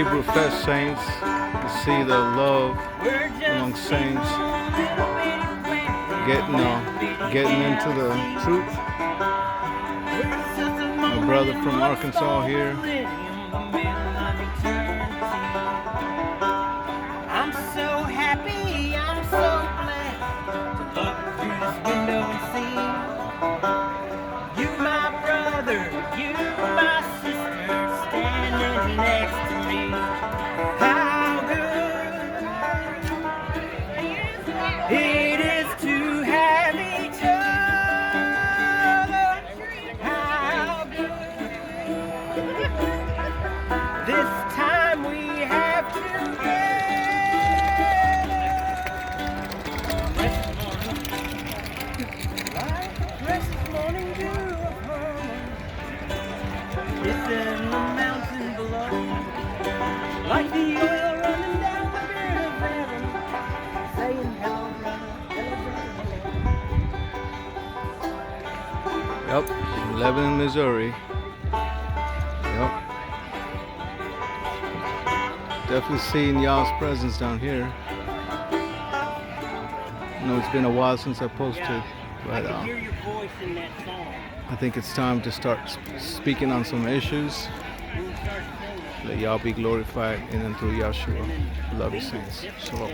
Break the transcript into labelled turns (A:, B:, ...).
A: Hebrew Fest saints. You see the love among saints getting into the truth. My brother from Arkansas here.
B: I'm so happy, I'm so glad to look through this window and see you, my brother, you, my sister, standing next to me. How good it is to have each other. How good this time we have together. Precious morning dew of Hermon, it's in the mountain below, like the oil running down the beard of heaven, saying hello brother, hello brother,
A: Yep, Lebanon, Missouri. Yep. Definitely seeing y'all's presence down here. I know it's been a while since I posted, but
B: I can hear your voice in that song.
A: I think it's time to start speaking on some issues. Let y'all be glorified in and through Yahshua. Love you, saints. Shalom.